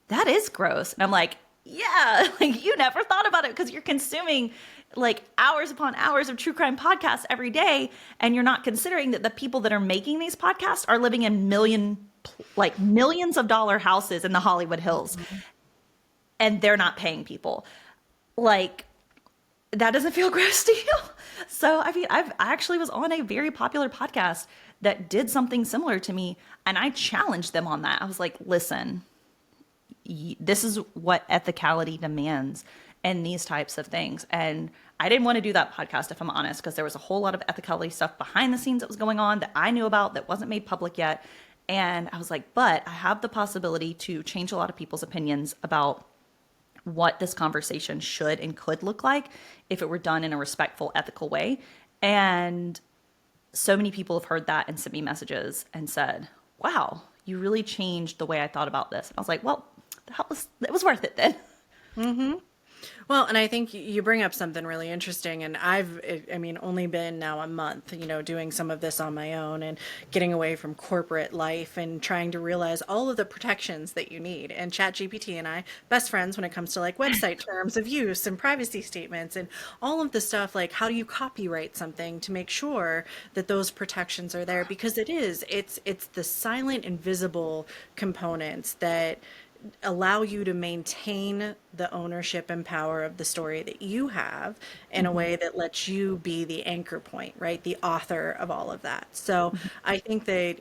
that is gross. And I'm like, yeah, like you never thought about it because you're consuming like hours upon hours of true crime podcasts every day. And you're not considering that the people that are making these podcasts are living in millions of dollar houses in the Hollywood Hills. And they're not paying people. Like, that doesn't feel gross to you? So, I mean, I actually was on a very popular podcast that did something similar to me. And I challenged them on that. I was like, listen, this is what ethicality demands in these types of things. And I didn't want to do that podcast, if I'm honest, because there was a whole lot of ethicality stuff behind the scenes that was going on that I knew about that wasn't made public yet. And I was like, but I have the possibility to change a lot of people's opinions about what this conversation should and could look like if it were done in a respectful, ethical way. And so many people have heard that and sent me messages and said, wow, you really changed the way I thought about this. And I was like, well, it was worth it then. Mm-hmm. Well, and I think you bring up something really interesting, and I mean, only been now a month, doing some of this on my own and getting away from corporate life and trying to realize all of the protections that you need. And ChatGPT and I, best friends when it comes to like website terms of use and privacy statements and all of the stuff, like how do you copyright something to make sure that those protections are there? Because it's the silent, invisible components that allow you to maintain the ownership and power of the story that you have in a way that lets you be the anchor point, right? The author of all of that. So I think that,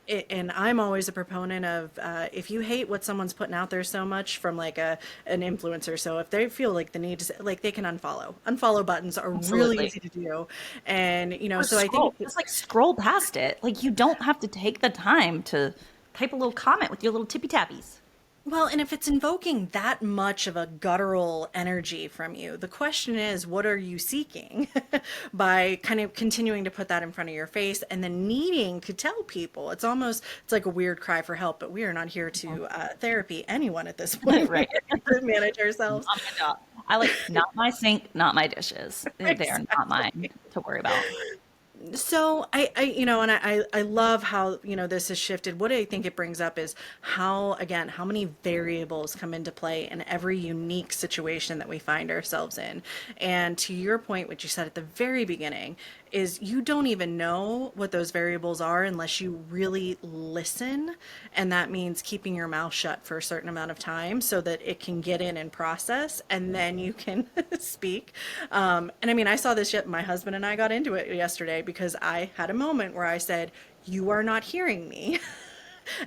and I'm always a proponent of if you hate what someone's putting out there so much from like an influencer, so if they feel like the need to, like they can unfollow buttons are really easy to do. And, so I think just like scroll past it. Like you don't have to take the time to type a little comment with your little tippy tappies. well, and if it's invoking that much of a guttural energy from you, the question is, what are you seeking by kind of continuing to put that in front of your face and then needing to tell people? It's like a weird cry for help, but we are not here to therapy anyone at this point. Right. We're here to manage ourselves. Not my job. I like not my sink, not my dishes. They are not mine to worry about. So I love how, this has shifted. What I think it brings up is how many variables come into play in every unique situation that we find ourselves in. And to your point, what you said at the very beginning is you don't even know what those variables are unless you really listen. And that means keeping your mouth shut for a certain amount of time so that it can get in and process, and then you can speak. And I mean, I saw this yet. My husband and I got into it yesterday because I had a moment where I said, "You are not hearing me."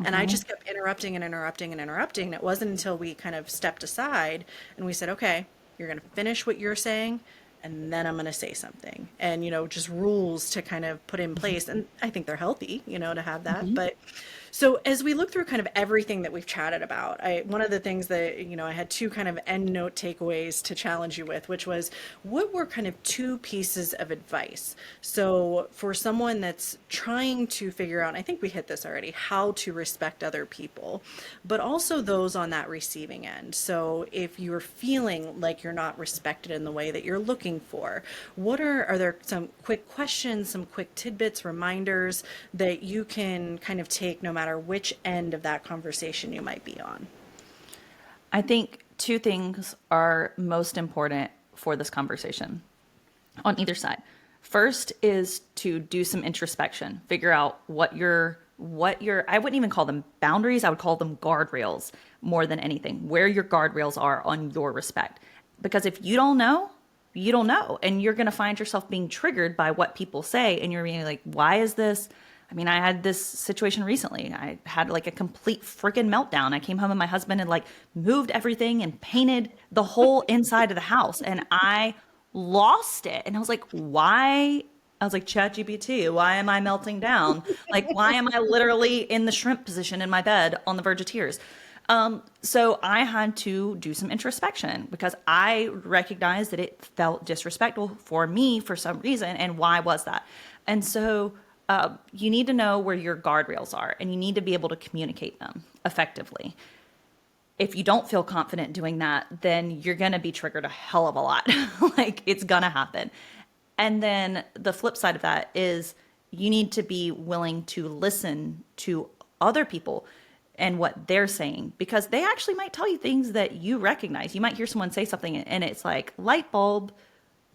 And I just kept interrupting and interrupting and interrupting. And it wasn't until we kind of stepped aside and we said, okay, you're going to finish what you're saying, and then I'm going to say something. And, just rules to kind of put in place. And I think they're healthy, to have that. But so as we look through kind of everything that we've chatted about, one of the things that, I had two kind of end note takeaways to challenge you with, which was what were kind of two pieces of advice. So for someone that's trying to figure out, I think we hit this already, how to respect other people, but also those on that receiving end. So if you're feeling like you're not respected in the way that you're looking for, are there some quick questions, some quick tidbits, reminders that you can kind of take no matter which end of that conversation you might be on? I think two things are most important for this conversation on either side. First is to do some introspection, figure out what your I wouldn't even call them boundaries, I would call them guardrails more than anything, where your guardrails are on your respect. Because if you don't know, you don't know. And you're going to find yourself being triggered by what people say. And you're being like, why is this? I mean, I had this situation recently. I had like a complete freaking meltdown. I came home and my husband had like moved everything and painted the whole inside of the house. And I lost it. And I was like, why I was like, ChatGPT, why am I melting down? Like, why am I literally in the shrimp position in my bed on the verge of tears? So I had to do some introspection because I recognized that it felt disrespectful for me for some reason. And why was that? And so you need to know where your guardrails are and you need to be able to communicate them effectively. If you don't feel confident doing that, then you're going to be triggered a hell of a lot. Like it's going to happen. And then the flip side of that is you need to be willing to listen to other people and what they're saying because they actually might tell you things that you recognize. You might hear someone say something and it's like light bulb,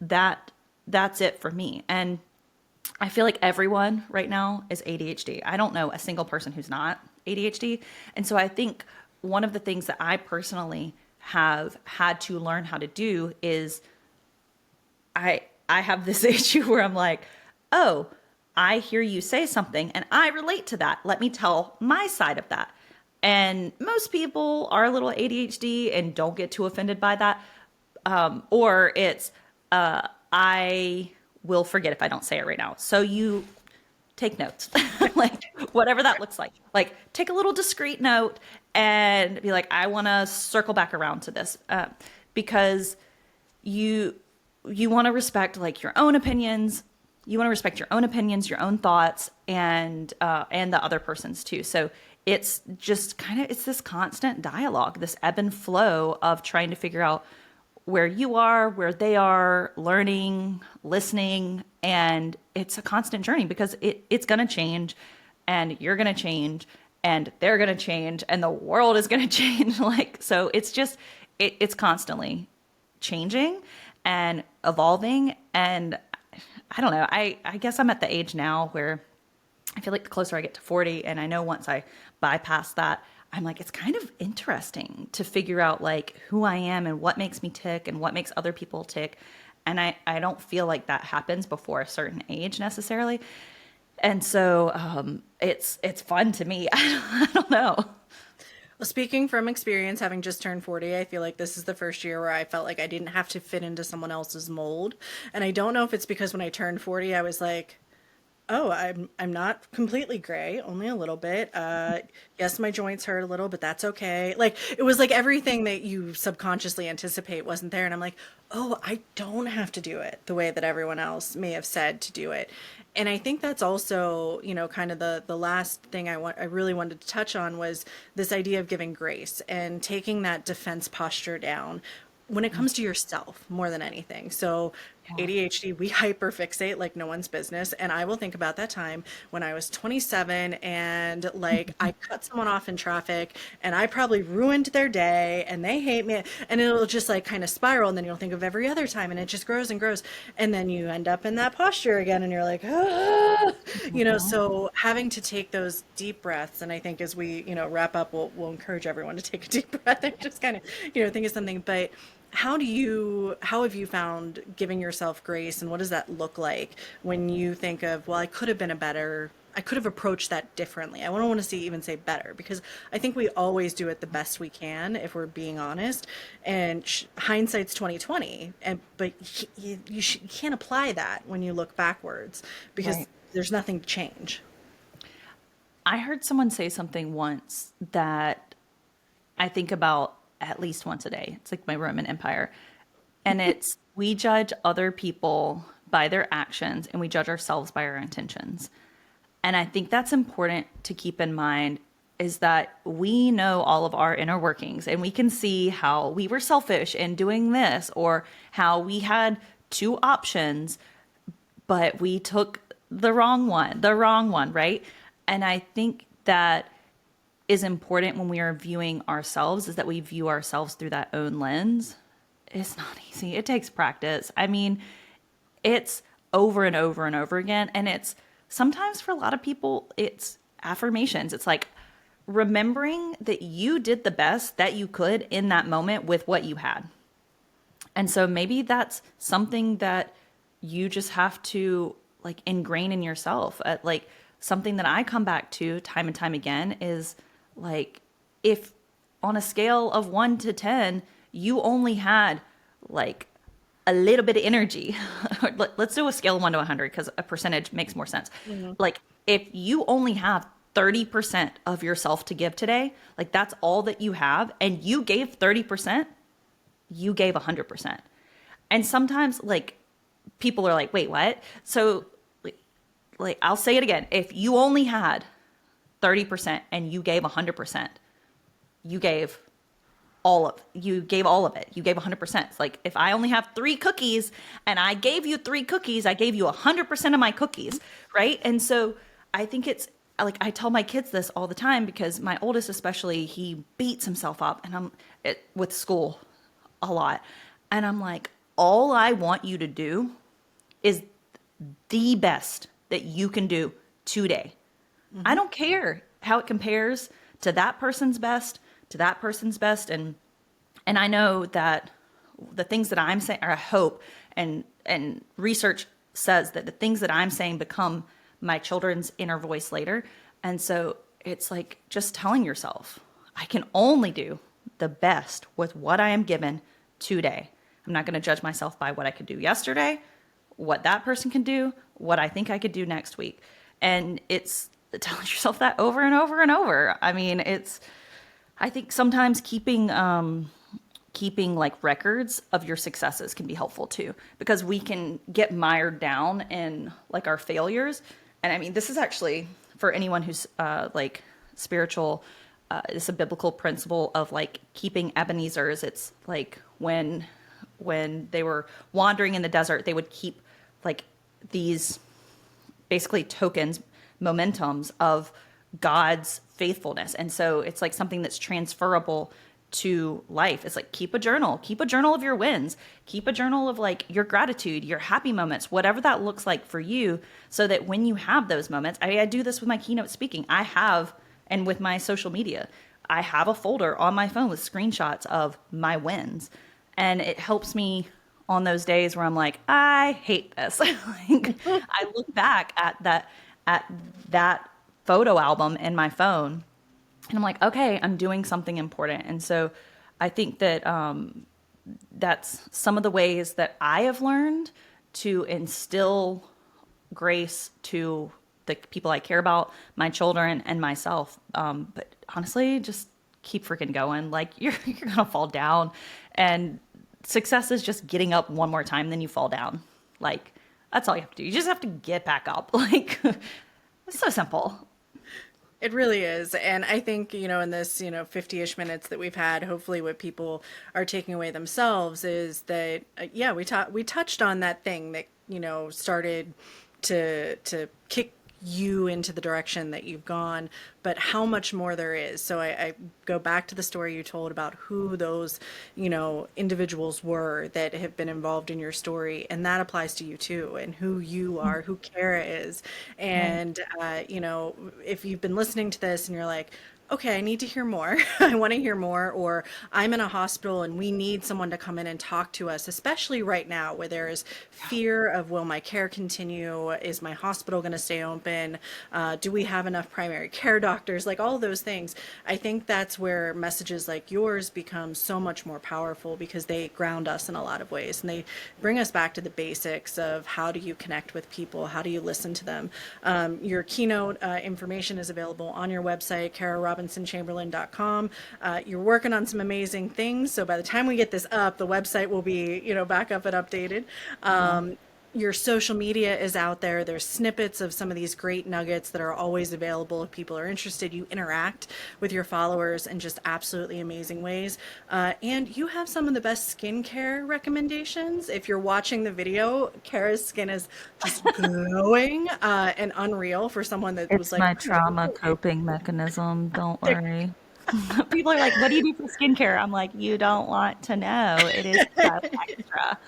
that's it for me. And I feel like everyone right now is ADHD. I don't know a single person who's not ADHD. And so I think one of the things that I personally have had to learn how to do is I have this issue where I'm like, oh, I hear you say something and I relate to that. Let me tell my side of that. And most people are a little ADHD and don't get too offended by that. Or it's, I will forget if I don't say it right now. So you take notes, like whatever that looks like. Like take a little discreet note and be like, I want to circle back around to this because you want to respect like your own opinions. You want to respect your own opinions, your own thoughts, and the other person's too. So it's just kind of it's this constant dialogue, this ebb and flow of trying to figure out where you are, where they are, learning, listening, and it's a constant journey because it's going to change, and you're going to change, and they're going to change, and the world is going to change. Like so, it's just it's constantly changing and evolving, and I don't know. I guess I'm at the age now where I feel like the closer I get to 40, and I know once I bypass that, I'm like, it's kind of interesting to figure out like who I am and what makes me tick and what makes other people tick. And I don't feel like that happens before a certain age necessarily. And so it's fun to me. I don't know. Well, speaking from experience, having just turned 40, I feel like this is the first year where I felt like I didn't have to fit into someone else's mold. And I don't know if it's because when I turned 40, I was like, oh, I'm not completely gray, only a little bit. Yes, my joints hurt a little, but that's okay. Like it was like everything that you subconsciously anticipate wasn't there, and I'm like, oh, I don't have to do it the way that everyone else may have said to do it. And I think that's also, kind of the last thing I really wanted to touch on was this idea of giving grace and taking that defense posture down when it comes to yourself more than anything. So Yeah. ADHD, we hyperfixate like no one's business. And I will think about that time when I was 27 and like I cut someone off in traffic and I probably ruined their day and they hate me. And it'll just like kind of spiral. And then you'll think of every other time and it just grows and grows. And then you end up in that posture again and you're like, ah, Mhm. so having to take those deep breaths. And I think as we, wrap up, we'll encourage everyone to take a deep breath and just kind of, think of something. But how have you found giving yourself grace and what does that look like when you think of, well, I could have approached that differently. I don't want to even say better because I think we always do it the best we can if we're being honest. And hindsight's 2020. But you can't apply that when you look backwards because Right. there's nothing to change. I heard someone say something once that I think about at least once a day. It's like my Roman Empire. And it's we judge other people by their actions and we judge ourselves by our intentions. And I think that's important to keep in mind is that we know all of our inner workings and we can see how we were selfish in doing this or how we had two options, but we took the wrong one, right? And I think that is important when we are viewing ourselves is that we view ourselves through that own lens. It's not easy. It takes practice. I mean, it's over and over and over again. And it's sometimes for a lot of people, it's affirmations. It's like remembering that you did the best that you could in that moment with what you had. And so maybe that's something that you just have to like ingrain in yourself. Like something that I come back to time and time again is like if on a scale of 1 to 10, you only had like a little bit of energy. let's do a scale of 1 to 100 because a percentage makes more sense. Mm-hmm. Like if you only have 30% of yourself to give today, like that's all that you have, and you gave 30%, you gave 100%. And sometimes like people are like, wait, what? So like I'll say it again. If you only had 30% and you gave 100%, you gave you gave all of it. You gave 100%. It's like if I only have 3 cookies and I gave you 3 cookies, I gave you 100% of my cookies, right? And so I think it's like I tell my kids this all the time because my oldest especially, he beats himself up and with school a lot. And I'm like, all I want you to do is the best that you can do today. Mm-hmm. I don't care how it compares to that person's best, and I know that the things that I'm saying, or I hope, and research says that the things that I'm saying become my children's inner voice later. And so it's like just telling yourself, I can only do the best with what I am given today. I'm not going to judge myself by what I could do yesterday, what that person can do, what I think I could do next week. And it's telling yourself that over and over and over. I mean, I think sometimes keeping like records of your successes can be helpful too, because we can get mired down in like our failures. And I mean, this is actually for anyone who's like spiritual, it's a biblical principle of like keeping Ebenezer's. It's like when they were wandering in the desert, they would keep like these basically tokens, momentums of God's faithfulness. And so it's like something that's transferable to life. It's like keep a journal of your wins, keep a journal of like your gratitude, your happy moments, whatever that looks like for you, so that when you have those moments, I do this with my keynote speaking. And with my social media, I have a folder on my phone with screenshots of my wins. And it helps me on those days where I'm like, I hate this. Like, I look back at that photo album in my phone and I'm like, okay, I'm doing something important. And so I think that that's some of the ways that I have learned to instill grace to the people I care about, my children and myself. But honestly, just keep freaking going. Like you're going to fall down, and success is just getting up one more time, then you fall down. Like that's all you have to do. You just have to get back up. Like it's so simple. It really is. And I think, in this, 50-ish minutes that we've had, hopefully what people are taking away themselves is that, we touched on that thing that, started to kick you into the direction that you've gone, but how much more there is. So I go back to the story you told about who those, individuals were that have been involved in your story. And that applies to you too, and who you are, who Kara is. And, if you've been listening to this and you're like, okay, I need to hear more. I want to hear more. Or I'm in a hospital and we need someone to come in and talk to us, especially right now where there is fear of, will my care continue? Is my hospital going to stay open? Do we have enough primary care doctors? Like all those things. I think that's where messages like yours become so much more powerful, because they ground us in a lot of ways. And they bring us back to the basics of how do you connect with people? How do you listen to them? Your keynote information is available on your website, KaraRobinsonChamberlain.com. You're working on some amazing things. So by the time we get this up, the website will be, back up and updated. Your social media is out there. There's snippets of some of these great nuggets that are always available if people are interested. You interact with your followers in just absolutely amazing ways. And you have some of the best skincare recommendations. If you're watching the video, Kara's skin is just glowing and unreal for someone that was It's like, my trauma coping mechanism. Don't worry. People are like, what do you do for skincare? I'm like, you don't want to know. It is so extra.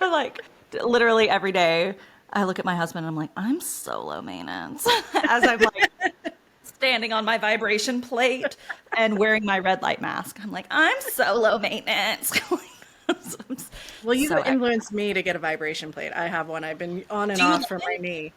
I'm like, literally every day I look at my husband and I'm like, I'm so low maintenance. As I'm like standing on my vibration plate and wearing my red light mask. I'm like, I'm so low maintenance. well, you So influenced me to get a vibration plate. I have one. I've been on and do you off love from my it? knee.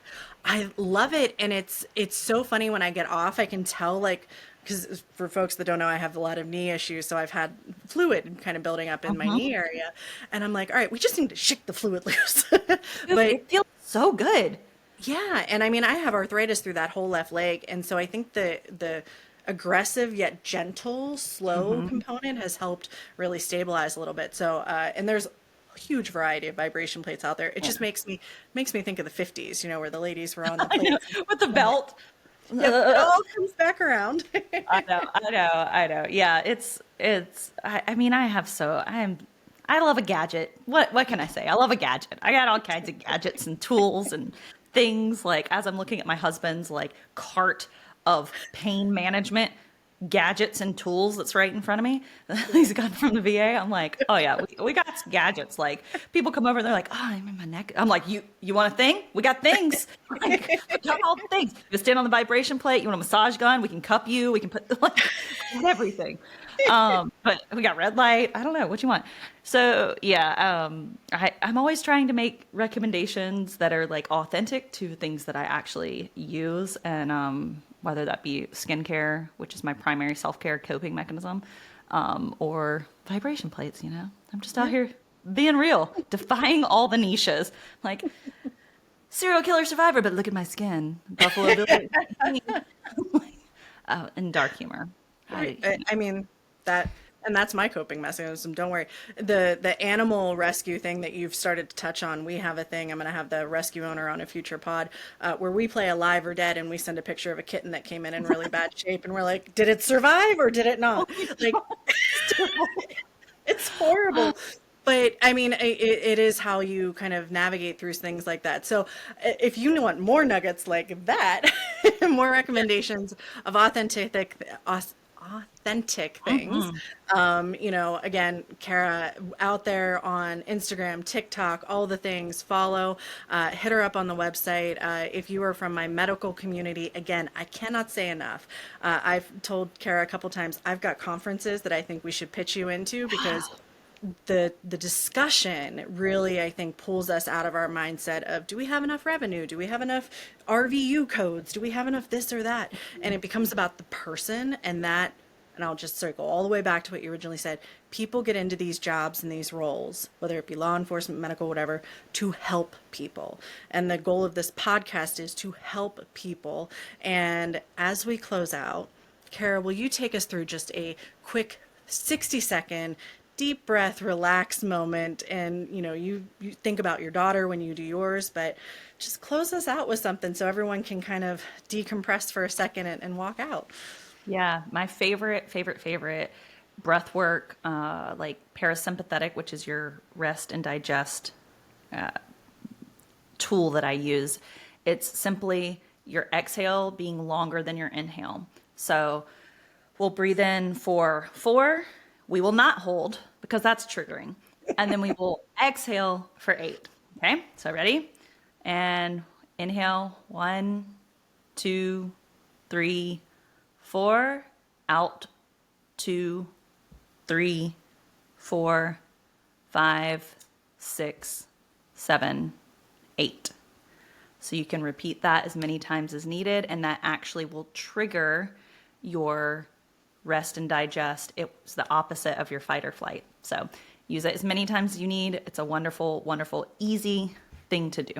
I love it, and it's so funny when I get off. I can tell like because for folks that don't know, I have a lot of knee issues, so I've had fluid kind of building up in my knee area, and I'm like, all right, we just need to shake the fluid loose. But It feels so good. yeah, and I mean, I have arthritis through that whole left leg, and so I think the aggressive yet gentle, slow Hmm. component has helped really stabilize a little bit. So, and there's a huge variety of vibration plates out there. It just makes me think of the 50s, where the ladies were on the I know, plates. with the belt. Yep, it Uh, all comes back around. I know, I know, I know. Yeah, I mean, I love a gadget. What can I say? I love a gadget. I got all kinds of gadgets and tools and things. Like as I'm looking at my husband's like cart of pain management gadgets and tools that's right in front of me. He's got from the VA. I'm like, oh yeah, we got gadgets. Like people come over and they're like, oh, I'm in my neck. I'm like, you want a thing? We got things. Like, we got all the things. You stand on the vibration plate. You want a massage gun? We can cup you. We can put like we got everything. But we got red light. I don't know what you want. So yeah, I'm always trying to make recommendations that are like authentic to things that I actually use, and whether that be skincare, which is my primary self-care coping mechanism, or vibration plates. I'm just out here being real, defying all the niches. Like serial killer survivor, but look at my skin, Buffalo Bill, and dark humor. Right. I, I mean that, and that's my coping mechanism. Don't worry. The animal rescue thing that you've started to touch on, we have a thing. I'm going to have the rescue owner on a future pod, where we play alive or dead, and we send a picture of a kitten that came in really bad shape, and we're like, did it survive or did it not? Like, it's horrible. But I mean, it is how you kind of navigate through things like that. So if you want more nuggets like that, more recommendations of authentic things, again, Kara out there on Instagram, TikTok, all the things, follow, hit her up on the website. If you are from my medical community, again, I cannot say enough. I've told Kara a couple times, I've got conferences that I think we should pitch you into, because the discussion really, I think, pulls us out of our mindset of, do we have enough revenue? Do we have enough RVU codes? Do we have enough this or that? And it becomes about the person, and I'll just circle all the way back to what you originally said. People get into these jobs and these roles, whether it be law enforcement, medical, whatever, to help people. And the goal of this podcast is to help people. And as we close out, Kara, will you take us through just a quick 60-second deep breath, relax moment? And you think about your daughter when you do yours, but just close us out with something so everyone can kind of decompress for a second and walk out. Yeah, my favorite breath work, like parasympathetic, which is your rest and digest tool that I use. It's simply your exhale being longer than your inhale. So we'll breathe in for 4. We will not hold because that's triggering. And then we will exhale for 8. Okay, so ready? And inhale 1, 2, 3, 4. Out 2, 3, 4, 5, 6, 7, 8. So you can repeat that as many times as needed, and that actually will trigger your rest and digest. It's the opposite of your fight or flight. So use it as many times as you need. It's a wonderful, wonderful, easy thing to do.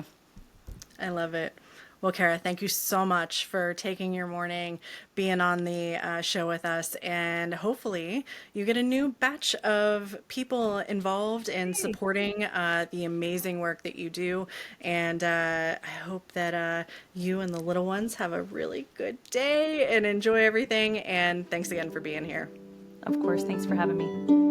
I love it. Well, Kara, thank you so much for taking your morning, being on the show with us, and hopefully you get a new batch of people involved in supporting the amazing work that you do. And I hope that you and the little ones have a really good day and enjoy everything. And thanks again for being here. Of course, thanks for having me.